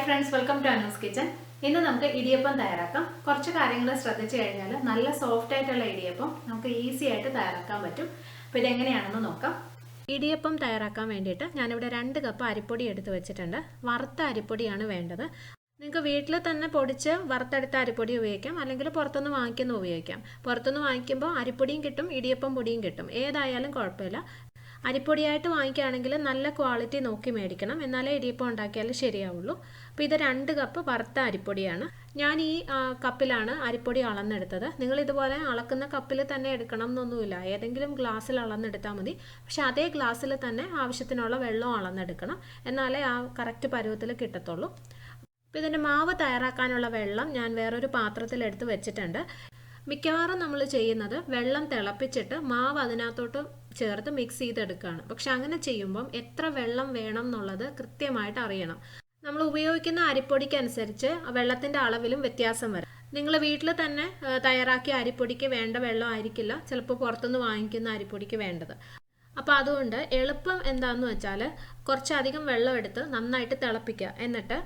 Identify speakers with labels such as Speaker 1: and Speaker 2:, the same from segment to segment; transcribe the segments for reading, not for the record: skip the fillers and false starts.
Speaker 1: friends, welcome to Anu's Kitchen. ഇന്ന് നമുക്ക് ഇടിയപ്പം തയ്യാറാക്കാം. കുറച്ച് കാര്യങ്ങൾ ശ്രദ്ധിച്ചു കഴിഞ്ഞാൽ നല്ല സോഫ്റ്റ് ആയിട്ടുള്ള ഇടിയപ്പം നമുക്ക് ഈസി ആയിട്ട് തയ്യാറാക്കാൻ പറ്റും. അപ്പോൾ ഇത് എങ്ങനെയാണെന്ന് നോക്കാം. ഇടിയപ്പം തയ്യാറാക്കാൻ വേണ്ടിയിട്ട് ഞാനിവിടെ 2 കപ്പ് അരിപ്പൊടി എടുത്ത് വെച്ചിട്ടുണ്ട്. വറുത്ത അരിപ്പൊടിയാണ് വേണ്ടത്. നിങ്ങൾക്ക് വീട്ടിൽ തന്നെ പൊടിച്ച് വറുത്തെടുത്ത അരിപ്പൊടി ഉപയോഗിക്കാം, അല്ലെങ്കിൽ പുറത്തുനിന്ന് വാങ്ങിക്കുന്ന ഉപയോഗിക്കാം. പുറത്തുനിന്ന് വാങ്ങിക്കുമ്പോൾ അരിപ്പൊടിയും കിട്ടും, ഇടിയപ്പം പൊടിയും കിട്ടും. ഏതായാലും കുഴപ്പമില്ല. അരിപ്പൊടിയായിട്ട് വാങ്ങിക്കുകയാണെങ്കിൽ നല്ല ക്വാളിറ്റി നോക്കി മേടിക്കണം, എന്നാലേ ഇടിയപ്പം ഉണ്ടാക്കിയാൽ ശരിയാവുള്ളൂ. അപ്പോൾ ഇത് 2 കപ്പ് വറുത്ത അരിപ്പൊടിയാണ്. ഞാൻ ഈ കപ്പിലാണ് അരിപ്പൊടി അളന്നെടുത്തത്. നിങ്ങൾ ഇതുപോലെ അളക്കുന്ന കപ്പിൽ തന്നെ എടുക്കണം എന്നൊന്നുമില്ല, ഏതെങ്കിലും ഗ്ലാസ്സിൽ അളന്നെടുത്താൽ മതി. പക്ഷെ അതേ ഗ്ലാസ്സിൽ തന്നെ ആവശ്യത്തിനുള്ള വെള്ളം അളന്നെടുക്കണം, എന്നാലേ ആ കറക്റ്റ് പരുവത്തിൽ കിട്ടത്തുള്ളൂ. അപ്പോൾ ഇതിൻ്റെ മാവ് തയ്യാറാക്കാനുള്ള വെള്ളം ഞാൻ വേറൊരു പാത്രത്തിൽ എടുത്ത് വെച്ചിട്ടുണ്ട്. മിക്കവാറും നമ്മൾ ചെയ്യുന്നത് വെള്ളം തിളപ്പിച്ചിട്ട് മാവ് അതിനകത്തോട്ട് ചേർത്ത് മിക്സ് ചെയ്തെടുക്കുകയാണ്. പക്ഷെ അങ്ങനെ ചെയ്യുമ്പം എത്ര വെള്ളം വേണം എന്നുള്ളത് കൃത്യമായിട്ട് അറിയണം. നമ്മൾ ഉപയോഗിക്കുന്ന അരിപ്പൊടിക്കനുസരിച്ച് വെള്ളത്തിൻ്റെ അളവിലും വ്യത്യാസം വരും. നിങ്ങൾ വീട്ടിൽ തന്നെ തയ്യാറാക്കിയ അരിപ്പൊടിക്ക് വേണ്ട വെള്ളം ആയിരിക്കില്ല ചിലപ്പോൾ പുറത്തുനിന്ന് വാങ്ങിക്കുന്ന അരിപ്പൊടിക്ക് വേണ്ടത്. അപ്പോൾ അതുകൊണ്ട് എളുപ്പം എന്താണെന്ന് വെച്ചാൽ കുറച്ചധികം വെള്ളം എടുത്ത് നന്നായിട്ട് തിളപ്പിക്കുക. എന്നിട്ട്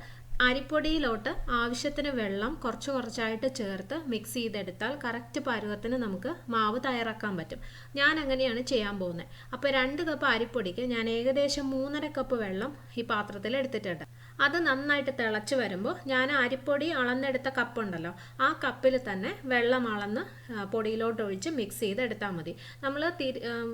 Speaker 1: അരിപ്പൊടിയിലോട്ട് ആവശ്യത്തിന് വെള്ളം കുറച്ചായിട്ട് ചേർത്ത് മിക്സ് ചെയ്തെടുത്താൽ കറക്റ്റ് പരുവത്തിന് നമുക്ക് മാവ് തയ്യാറാക്കാൻ പറ്റും. ഞാൻ അങ്ങനെയാണ് ചെയ്യാൻ പോകുന്നത്. അപ്പോൾ 2 കപ്പ് അരിപ്പൊടിക്ക് ഞാൻ ഏകദേശം 3.5 കപ്പ് വെള്ളം ഈ പാത്രത്തിൽ എടുത്തിട്ടുണ്ട്. അത് നന്നായിട്ട് തിളച്ച് വരുമ്പോൾ ഞാൻ അരിപ്പൊടി അളന്നെടുത്ത കപ്പുണ്ടല്ലോ, ആ കപ്പിൽ തന്നെ വെള്ളം അളന്ന് പൊടിയിലോട്ട് ഒഴിച്ച് മിക്സ് ചെയ്തെടുത്താൽ മതി. നമ്മൾ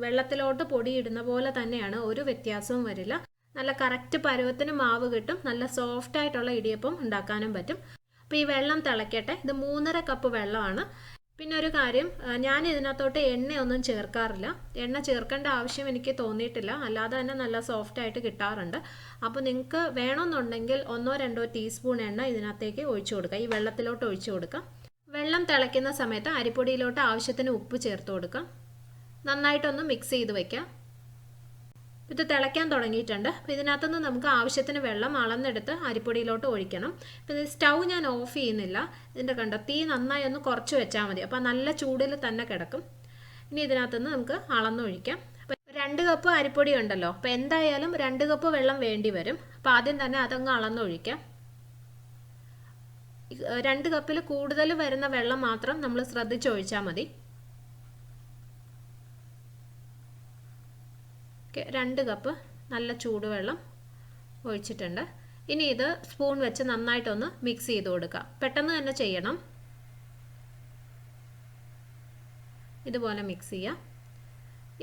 Speaker 1: വെള്ളത്തിലോട്ട് പൊടി ഇടുന്ന പോലെ തന്നെയാണ്, ഒരു വ്യത്യാസവും വരില്ല. നല്ല കറക്റ്റ് പരുവത്തിന് മാവ് കിട്ടും, നല്ല സോഫ്റ്റ് ആയിട്ടുള്ള ഇടിയപ്പം ഉണ്ടാക്കാനും പറ്റും. അപ്പോൾ ഈ വെള്ളം തിളയ്ക്കട്ടെ. ഇത് 3.5 കപ്പ് വെള്ളമാണ്. പിന്നെ ഒരു കാര്യം, ഞാൻ ഇതിനകത്തോട്ട് എണ്ണയൊന്നും ചേർക്കാറില്ല. എണ്ണ ചേർക്കേണ്ട ആവശ്യം എനിക്ക് തോന്നിയിട്ടില്ല, അല്ലാതെ തന്നെ നല്ല സോഫ്റ്റ് ആയിട്ട് കിട്ടാറുണ്ട്. അപ്പോൾ നിങ്ങൾക്ക് വേണമെന്നുണ്ടെങ്കിൽ 1-2 ടീസ്പൂൺ എണ്ണ ഇതിനകത്തേക്ക് ഒഴിച്ചു കൊടുക്കുക, ഈ വെള്ളത്തിലോട്ട് ഒഴിച്ചു കൊടുക്കാം. വെള്ളം തിളയ്ക്കുന്ന സമയത്ത് അരിപ്പൊടിയിലോട്ട് ആവശ്യത്തിന് ഉപ്പ് ചേർത്ത് കൊടുക്കാം. നന്നായിട്ടൊന്ന് മിക്സ് ചെയ്ത് വയ്ക്കാം. ഇത് തിളയ്ക്കാൻ തുടങ്ങിയിട്ടുണ്ട്. അപ്പോൾ ഇതിനകത്തുനിന്ന് നമുക്ക് ആവശ്യത്തിന് വെള്ളം അളന്നെടുത്ത് അരിപ്പൊടിയിലോട്ട് ഒഴിക്കണം. അപ്പോൾ ഇത് സ്റ്റൗ ഞാൻ ഓഫ് ചെയ്യുന്നില്ല. ഇതിൻ്റെ കണ്ടോ, തീ നന്നായി ഒന്ന് കുറച്ച് വെച്ചാൽ മതി, അപ്പോൾ നല്ല ചൂടിൽ തന്നെ കിടക്കും. ഇനി ഇതിനകത്തുനിന്ന് നമുക്ക് അളന്നൊഴിക്കാം. അപ്പോൾ 2 കപ്പ് അരിപ്പൊടി ഉണ്ടല്ലോ, അപ്പോൾ എന്തായാലും 2 കപ്പ് വെള്ളം വേണ്ടി വരും. അപ്പോൾ ആദ്യം തന്നെ അതങ്ങ് അളന്നൊഴിക്കാം. 2 കപ്പിൽ കൂടുതൽ വരുന്ന വെള്ളം മാത്രം നമ്മൾ ശ്രദ്ധിച്ചൊഴിച്ചാൽ മതി. 2 കപ്പ് നല്ല ചൂടുവെള്ളം ഒഴിച്ചിട്ടുണ്ട്. ഇനി ഇത് സ്പൂൺ വെച്ച് നന്നായിട്ടൊന്ന് മിക്സ് ചെയ്ത് കൊടുക്കുക. പെട്ടെന്ന് തന്നെ ചെയ്യണം. ഇതുപോലെ മിക്സ് ചെയ്യുക.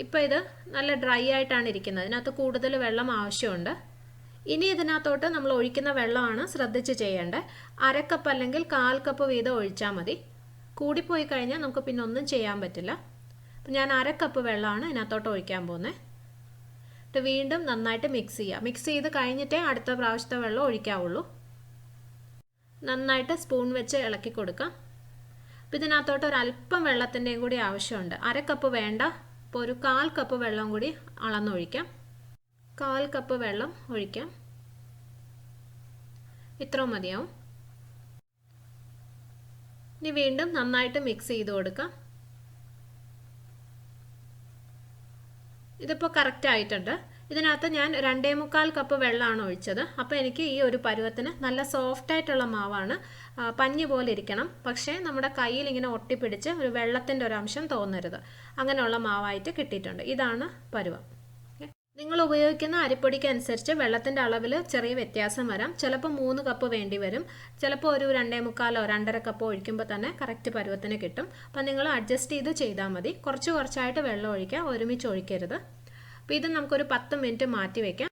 Speaker 1: ഇപ്പോൾ ഇത് നല്ല ഡ്രൈ ആയിട്ടാണ് ഇരിക്കുന്നത്, ഇതിനകത്ത് കൂടുതൽ വെള്ളം ആവശ്യമുണ്ട്. ഇനി ഇതിനകത്തോട്ട് നമ്മൾ ഒഴിക്കുന്ന വെള്ളമാണ് ശ്രദ്ധിച്ച് ചെയ്യേണ്ടത്. 1/2 കപ്പ് അല്ലെങ്കിൽ 1/4 കപ്പ് വീതം ഒഴിച്ചാൽ മതി. കൂടിപ്പോയി കഴിഞ്ഞാൽ നമുക്ക് പിന്നെ ഒന്നും ചെയ്യാൻ പറ്റില്ല. അപ്പം ഞാൻ 1/2 കപ്പ് വെള്ളമാണ് ഇതിനകത്തോട്ട് ഒഴിക്കാൻ പോകുന്നത്. വീണ്ടും നന്നായിട്ട് മിക്സ് ചെയ്യുക. മിക്സ് ചെയ്ത് കഴിഞ്ഞിട്ടേ അടുത്ത പ്രാവശ്യത്തെ വെള്ളം ഒഴിക്കാവുള്ളൂ. നന്നായിട്ട് സ്പൂൺ വെച്ച് ഇളക്കി കൊടുക്കാം. അപ്പോൾ ഇതിനകത്തോട്ട് ഒരല്പം വെള്ളത്തിൻ്റെയും കൂടി ആവശ്യമുണ്ട്. 1/2 കപ്പ് വേണ്ട, ഇപ്പോൾ ഒരു 1/4 കപ്പ് വെള്ളം കൂടി അളന്നൊഴിക്കാം. 1/4 കപ്പ് വെള്ളം ഒഴിക്കാം. ഇത്രയും മതിയാവും. ഇനി വീണ്ടും നന്നായിട്ട് മിക്സ് ചെയ്ത് കൊടുക്കാം. ഇതിപ്പോൾ കറക്റ്റ് ആയിട്ടുണ്ട്. ഇതിനകത്ത് ഞാൻ 2.25 കപ്പ് വെള്ളമാണ് ഒഴിച്ചത്. അപ്പോൾ എനിക്ക് ഈ ഒരു പരുവത്തിന് നല്ല സോഫ്റ്റ് ആയിട്ടുള്ള മാവാണ്, പഞ്ഞി പോലെ ഇരിക്കണം. പക്ഷേ നമ്മുടെ കയ്യിൽ ഇങ്ങനെ ഒട്ടിപ്പിടിച്ച് ഒരു വെള്ളത്തിൻ്റെ ഒരു അംശം തോന്നരുത്. അങ്ങനെയുള്ള മാവായിട്ട് കിട്ടിയിട്ടുണ്ട്. ഇതാണ് പരുവം. നിങ്ങൾ ഉപയോഗിക്കുന്ന അരിപ്പൊടിക്ക് അനുസരിച്ച് വെള്ളത്തിൻ്റെ അളവിൽ ചെറിയ വ്യത്യാസം വരാം. ചിലപ്പോൾ 3 കപ്പ് വേണ്ടി വരും, ചിലപ്പോൾ ഒരു 2.25 2.5 കപ്പ് ഒഴിക്കുമ്പോൾ തന്നെ കറക്റ്റ് പരുവത്തിന് കിട്ടും. അപ്പം നിങ്ങൾ അഡ്ജസ്റ്റ് ചെയ്ത് ചെയ്താൽ മതി. കുറച്ചായിട്ട് വെള്ളം ഒഴിക്കുക, ഒരുമിച്ച് ഒഴിക്കരുത്. അപ്പോൾ ഇത് നമുക്കൊരു 10 മിനിറ്റ് മാറ്റി വയ്ക്കാം.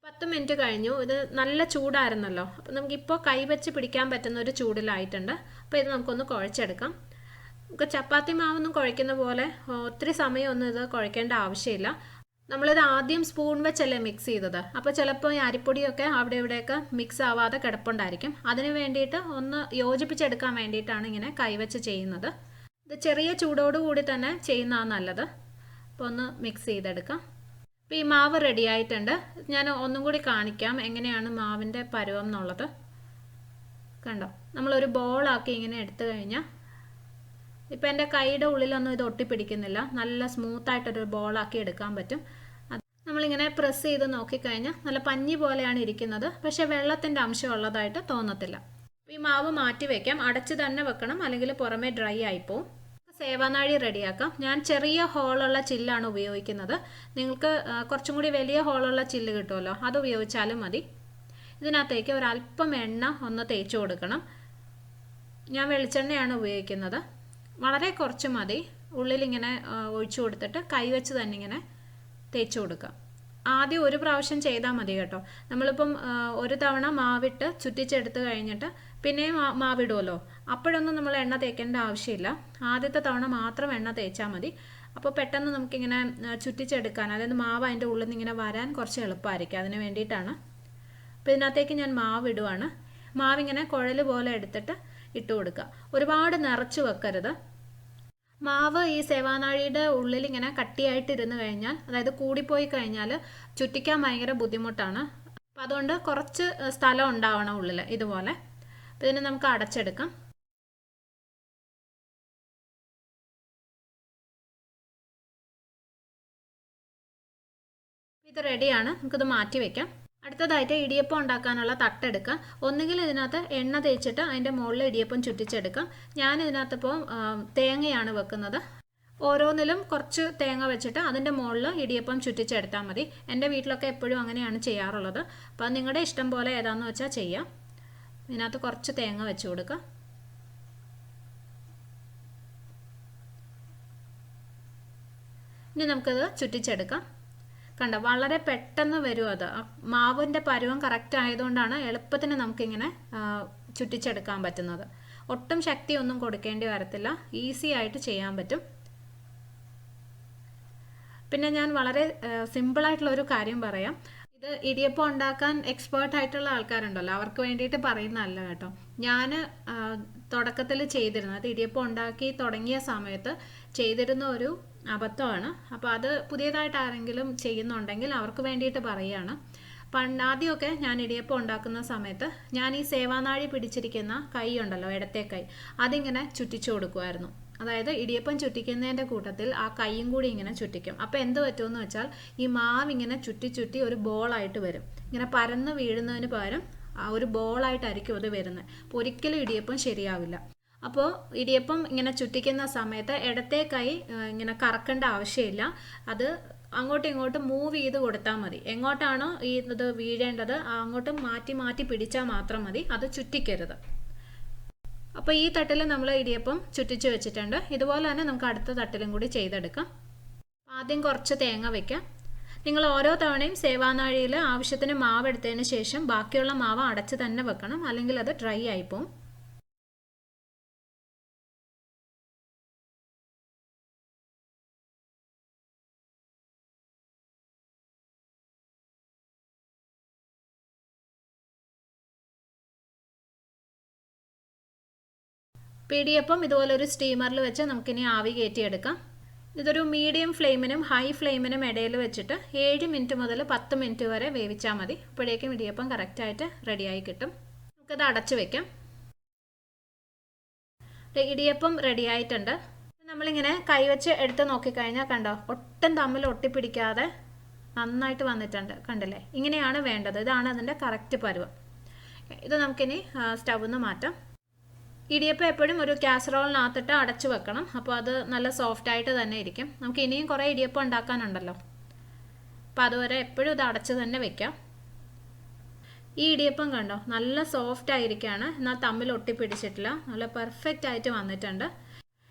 Speaker 1: 10 മിനിറ്റ് കഴിഞ്ഞു. ഇത് നല്ല ചൂടായിരുന്നല്ലോ, അപ്പോൾ നമുക്കിപ്പോൾ കൈവച്ച് പിടിക്കാൻ പറ്റുന്ന ഒരു ചൂടിലായിട്ടുണ്ട്. അപ്പോൾ ഇത് നമുക്കൊന്ന് കുഴച്ചെടുക്കാം. നമുക്ക് ചപ്പാത്തി മാവൊന്നും കുഴയ്ക്കുന്ന പോലെ ഒത്തിരി സമയമൊന്നും ഇത് കുഴയ്ക്കേണ്ട ആവശ്യമില്ല. നമ്മളിത് ആദ്യം സ്പൂൺ വെച്ചല്ലേ മിക്സ് ചെയ്തത്, അപ്പോൾ ചിലപ്പോൾ ഈ അരിപ്പൊടിയൊക്കെ അവിടെ ഇവിടെയൊക്കെ മിക്സ് ആവാതെ കിടപ്പുണ്ടായിരിക്കും. അതിന് വേണ്ടിയിട്ട് ഒന്ന് യോജിപ്പിച്ചെടുക്കാൻ വേണ്ടിയിട്ടാണ് ഇങ്ങനെ കൈവച്ച് ചെയ്യുന്നത്. ഇത് ചെറിയ ചൂടോടുകൂടി തന്നെ ചെയ്യുന്നതാണ് നല്ലത്. അപ്പോൾ ഒന്ന് മിക്സ് ചെയ്തെടുക്കാം. അപ്പോൾ ഈ മാവ് റെഡി ആയിട്ടുണ്ട്. ഞാൻ ഒന്നും കൂടി കാണിക്കാം എങ്ങനെയാണ് മാവിൻ്റെ പരുവം എന്നുള്ളത്. കണ്ടോ, നമ്മളൊരു ബോളാക്കി ഇങ്ങനെ എടുത്തു കഴിഞ്ഞാൽ ഇപ്പോൾ എൻ്റെ കൈയുടെ ഉള്ളിലൊന്നും ഇത് ഒട്ടിപ്പിടിക്കുന്നില്ല. നല്ല സ്മൂത്തായിട്ടൊരു ബോളാക്കി എടുക്കാൻ പറ്റും. നമ്മളിങ്ങനെ പ്രസ് ചെയ്ത് നോക്കിക്കഴിഞ്ഞാൽ നല്ല പഞ്ഞി പോലെയാണ് ഇരിക്കുന്നത്, പക്ഷേ വെള്ളത്തിൻ്റെ അംശം ഉള്ളതായിട്ട് തോന്നത്തില്ല. ഈ മാവ് മാറ്റി വയ്ക്കാം, അടച്ച് തന്നെ വെക്കണം, അല്ലെങ്കിൽ പുറമേ ഡ്രൈ ആയിപ്പോവും. സേവാനാഴി റെഡിയാക്കാം. ഞാൻ ചെറിയ ഹോളുള്ള ചില്ലാണ് ഉപയോഗിക്കുന്നത്. നിങ്ങൾക്ക് കുറച്ചും കൂടി വലിയ ഹോളുള്ള ചില്ല് കിട്ടുമല്ലോ, അത് ഉപയോഗിച്ചാലും മതി. ഇതിനകത്തേക്ക് ഒരല്പം എണ്ണ ഒന്ന് തേച്ച് കൊടുക്കണം. ഞാൻ വെളിച്ചെണ്ണയാണ് ഉപയോഗിക്കുന്നത്. വളരെ കുറച്ച് മതി. ഉള്ളിലിങ്ങനെ ഒഴിച്ചു കൊടുത്തിട്ട് കൈവച്ച് തന്നെ ഇങ്ങനെ തേച്ച് കൊടുക്കുക. ആദ്യം ഒരു പ്രാവശ്യം ചെയ്താൽ മതി കേട്ടോ. നമ്മളിപ്പം ഒരു തവണ മാവിട്ട് ചുറ്റിച്ചെടുത്ത് കഴിഞ്ഞിട്ട് പിന്നെയും മാവിടുമല്ലോ, അപ്പോഴൊന്നും നമ്മൾ എണ്ണ തേക്കേണ്ട ആവശ്യമില്ല. ആദ്യത്തെ തവണ മാത്രം എണ്ണ തേച്ചാൽ മതി. അപ്പോൾ പെട്ടെന്ന് നമുക്കിങ്ങനെ ചുറ്റിച്ചെടുക്കാൻ, അതായത് മാവ് അതിൻ്റെ ഉള്ളിൽ നിന്ന് ഇങ്ങനെ വരാൻ കുറച്ച് എളുപ്പമായിരിക്കും. അതിന് വേണ്ടിയിട്ടാണ്. അപ്പോൾ ഇതിനകത്തേക്ക് ഞാൻ മാവിടുവാണ്. മാവിങ്ങനെ കുഴൽ പോലെ എടുത്തിട്ട് ഇട്ട് കൊടുക്കുക. ഒരുപാട് നിറച്ച് വെക്കരുത്. മാവ് ഈ സേവാനാഴിയുടെ ഉള്ളിൽ ഇങ്ങനെ കട്ടിയായിട്ടിരുന്ന് കഴിഞ്ഞാൽ, അതായത് കൂടിപ്പോയി കഴിഞ്ഞാൽ ചുറ്റിക്കാൻ ഭയങ്കര ബുദ്ധിമുട്ടാണ്. അപ്പോൾ അതുകൊണ്ട് കുറച്ച് സ്ഥലം ഉണ്ടാവണം ഉള്ളിൽ ഇതുപോലെ. അപ്പോൾ ഇതിനെ നമുക്ക് അടച്ചെടുക്കാം. ഇത് റെഡിയാണ്. നമുക്കിത് മാറ്റി വയ്ക്കാം. അടുത്തതായിട്ട് ഇടിയപ്പം ഉണ്ടാക്കാനുള്ള തട്ടെടുക്കാം. ഒന്നുകിൽ ഇതിനകത്ത് എണ്ണ തേച്ചിട്ട് അതിൻ്റെ മുകളിൽ ഇടിയപ്പം ചുറ്റിച്ചെടുക്കാം. ഞാൻ ഇതിനകത്തിപ്പോൾ തേങ്ങയാണ് വെക്കുന്നത്. ഓരോന്നിലും കുറച്ച് തേങ്ങ വെച്ചിട്ട് അതിൻ്റെ മുകളിൽ ഇടിയപ്പം ചുറ്റിച്ചെടുത്താൽ മതി. എൻ്റെ വീട്ടിലൊക്കെ എപ്പോഴും അങ്ങനെയാണ് ചെയ്യാറുള്ളത്. അപ്പോൾ നിങ്ങളുടെ ഇഷ്ടം പോലെ ഏതാണെന്ന് വെച്ചാൽ ചെയ്യാം. ഇതിനകത്ത് കുറച്ച് തേങ്ങ വെച്ച് കൊടുക്കുക. ഇനി നമുക്കത് ചുറ്റിച്ചെടുക്കാം. കണ്ടോ, വളരെ പെട്ടെന്ന് വരും. അത് മാവിൻ്റെ പരുവം കറക്റ്റ് ആയതുകൊണ്ടാണ് എളുപ്പത്തിന് നമുക്കിങ്ങനെ ചുറ്റിച്ചെടുക്കാൻ പറ്റുന്നത്. ഒട്ടും ശക്തിയൊന്നും കൊടുക്കേണ്ടി വരത്തില്ല, ഈസി ആയിട്ട് ചെയ്യാൻ പറ്റും. പിന്നെ ഞാൻ വളരെ സിമ്പിളായിട്ടുള്ളൊരു കാര്യം പറയാം. ഇത് ഇടിയപ്പം ഉണ്ടാക്കാൻ എക്സ്പേർട്ട് ആയിട്ടുള്ള ആൾക്കാരുണ്ടല്ലോ, അവർക്ക് വേണ്ടിയിട്ട് പറയുന്നതല്ല കേട്ടോ. ഞാൻ തുടക്കത്തിൽ ചെയ്തിരുന്നത്, ഇടിയപ്പം ഉണ്ടാക്കി തുടങ്ങിയ സമയത്ത് ചെയ്തിരുന്ന ഒരു അബദ്ധമാണ്. അപ്പോൾ അത് പുതിയതായിട്ട് ആരെങ്കിലും ചെയ്യുന്നുണ്ടെങ്കിൽ അവർക്ക് വേണ്ടിയിട്ട് പറയുകയാണ്. ആദ്യമൊക്കെ ഞാൻ ഇടിയപ്പം ഉണ്ടാക്കുന്ന സമയത്ത് ഞാൻ ഈ സേവാനാഴി പിടിച്ചിരിക്കുന്ന കൈ ഉണ്ടല്ലോ, ഇടത്തെ കൈ, അതിങ്ങനെ ചുറ്റിച്ചു കൊടുക്കുമായിരുന്നു. അതായത് ഇടിയപ്പം ചുറ്റിക്കുന്നതിൻ്റെ കൂട്ടത്തിൽ ആ കൈയും കൂടി ഇങ്ങനെ ചുറ്റിക്കും. അപ്പോൾ എന്ത് പറ്റുമെന്ന് വെച്ചാൽ ഈ മാവ് ഇങ്ങനെ ചുറ്റി ചുറ്റി ഒരു ബോളായിട്ട് വരും. ഇങ്ങനെ പരന്ന് വീഴുന്നതിന് പകരം ഒരു ബോളായിട്ടായിരിക്കും അത് വരുന്നത്. അപ്പോൾ ഒരിക്കലും ഇടിയപ്പം ശരിയാവില്ല. അപ്പോൾ ഇടിയപ്പം ഇങ്ങനെ ചുറ്റിക്കുന്ന സമയത്ത് ഇടത്തെ കൈ ഇങ്ങനെ കറക്കേണ്ട ആവശ്യമില്ല. അത് അങ്ങോട്ടും ഇങ്ങോട്ടും മൂവ് ചെയ്ത് കൊടുത്താൽ മതി. എങ്ങോട്ടാണോ ഇത് വീഴേണ്ടത് അങ്ങോട്ടും മാറ്റി മാറ്റി പിടിച്ചാൽ മാത്രം മതി, അത് ചുറ്റിക്കരുത്. അപ്പോൾ ഈ തട്ടിൽ നമ്മൾ ഇടിയപ്പം ചുറ്റിച്ച് വെച്ചിട്ടുണ്ട്. ഇതുപോലെ തന്നെ നമുക്ക് അടുത്ത തട്ടിലും കൂടി ചെയ്തെടുക്കാം. ആദ്യം കുറച്ച് തേങ്ങ വയ്ക്കാം. നിങ്ങൾ ഓരോ തവണയും സേവാനാഴിയിൽ ആവശ്യത്തിന് മാവ് എടുത്തതിന് ശേഷം ബാക്കിയുള്ള മാവ് അടച്ച് തന്നെ വെക്കണം, അല്ലെങ്കിൽ അത് ഡ്രൈ ആയിപ്പോവും. ഇടിയപ്പം ഇതുപോലെ ഒരു സ്റ്റീമറിൽ വെച്ച് നമുക്കിനി ആവി കയറ്റിയെടുക്കാം. ഇതൊരു മീഡിയം ഫ്ലെയിമിനും ഹൈ ഫ്ലെയിമിനും ഇടയിൽ വെച്ചിട്ട് 7 മിനിറ്റ് മുതൽ 10 മിനിറ്റ് വരെ വേവിച്ചാൽ മതി. അപ്പോഴേക്കും ഇടിയപ്പം കറക്റ്റായിട്ട് റെഡിയായി കിട്ടും. നമുക്കത് അടച്ചു വെക്കാം. ഇടിയപ്പം റെഡിയായിട്ടുണ്ട്. നമ്മളിങ്ങനെ കൈവച്ച് എടുത്ത് നോക്കിക്കഴിഞ്ഞാൽ കണ്ടോ, ഒട്ടും തമ്മിൽ ഒട്ടിപ്പിടിക്കാതെ നന്നായിട്ട് വന്നിട്ടുണ്ട്. കണ്ടില്ലേ, ഇങ്ങനെയാണ് വേണ്ടത്. ഇതാണ് അതിൻ്റെ കറക്റ്റ് പരുവം. ഇത് നമുക്കിനി സ്റ്റൗവിൽ നിന്ന് മാറ്റാം. ഇടിയപ്പം എപ്പോഴും ഒരു കാസറോളിനകത്തിട്ട് അടച്ചു വെക്കണം. അപ്പോൾ അത് നല്ല സോഫ്റ്റായിട്ട് തന്നെ ഇരിക്കും. നമുക്ക് ഇനിയും കുറേ ഇടിയപ്പം ഉണ്ടാക്കാനുണ്ടല്ലോ, അപ്പോൾ അതുവരെ എപ്പോഴും ഇത് അടച്ച് തന്നെ വെക്കാം. ഈ ഇടിയപ്പം കണ്ടോ, നല്ല സോഫ്റ്റ് ആയിരിക്കുകയാണ്, എന്നാൽ തമ്മിൽ ഒട്ടിപ്പിടിച്ചിട്ടില്ല. നല്ല പെർഫെക്റ്റ് ആയിട്ട് വന്നിട്ടുണ്ട്.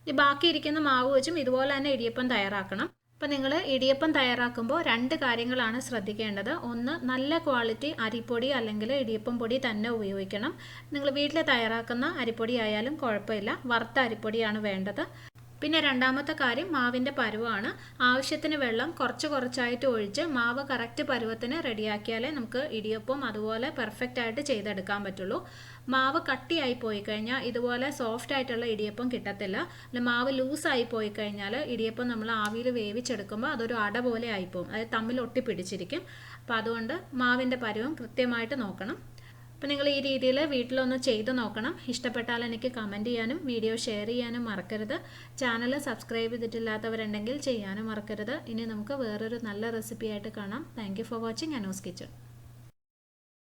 Speaker 1: ഈ ബാക്കി ഇരിക്കുന്ന മാവ് വെച്ചും ഇതുപോലെ തന്നെ ഇടിയപ്പം തയ്യാറാക്കണം. അപ്പോൾ നിങ്ങൾ ഇടിയപ്പം തയ്യാറാക്കുമ്പോൾ 2 കാര്യങ്ങളാണ് ശ്രദ്ധിക്കേണ്ടത്. ഒന്ന്, നല്ല ക്വാളിറ്റി അരിപ്പൊടി അല്ലെങ്കിൽ ഇടിയപ്പം പൊടി തന്നെ ഉപയോഗിക്കണം. നിങ്ങൾ വീട്ടിൽ തയ്യാറാക്കുന്ന അരിപ്പൊടി ആയാലും കുഴപ്പമില്ല, വറുത്ത അരിപ്പൊടിയാണ് വേണ്ടത്. പിന്നെ രണ്ടാമത്തെ കാര്യം മാവിൻ്റെ പരുവമാണ്. ആവശ്യത്തിന് വെള്ളം കുറച്ച് കുറച്ചായിട്ട് ഒഴിച്ച് മാവ് കറക്റ്റ് പരുവത്തിന് റെഡിയാക്കിയാലേ നമുക്ക് ഇടിയപ്പം അതുപോലെ പെർഫെക്റ്റ് ആയിട്ട് ചെയ്തെടുക്കാൻ പറ്റുള്ളൂ. മാവ് കട്ടിയായി പോയി കഴിഞ്ഞാൽ ഇതുപോലെ സോഫ്റ്റ് ആയിട്ടുള്ള ഇടിയപ്പം കിട്ടത്തില്ല. അല്ല, മാവ് ലൂസായി പോയി കഴിഞ്ഞാൽ ഇടിയപ്പം നമ്മൾ ആവിയിൽ വേവിച്ചെടുക്കുമ്പോൾ അതൊരു അട പോലെ ആയിപ്പോവും, അതായത് തമ്മിൽ ഒട്ടിപ്പിടിച്ചിരിക്കും. അപ്പോൾ അതുകൊണ്ട് മാവിൻ്റെ പരുവം കൃത്യമായിട്ട് നോക്കണം. അപ്പോൾ നിങ്ങൾ ഈ രീതിയിൽ വീട്ടിലൊന്ന് ചെയ്ത് നോക്കണം. ഇഷ്ടപ്പെട്ടാൽ എനിക്ക് കമൻറ്റ് ചെയ്യാനും വീഡിയോ ഷെയർ ചെയ്യാനും മറക്കരുത്. ചാനൽ സബ്സ്ക്രൈബ് ചെയ്തിട്ടില്ലാത്തവരുണ്ടെങ്കിൽ ചെയ്യാനും മറക്കരുത്. ഇനി നമുക്ക് വേറൊരു നല്ല റെസിപ്പി ആയിട്ട് കാണാം. Thank you for watching Anu's kitchen.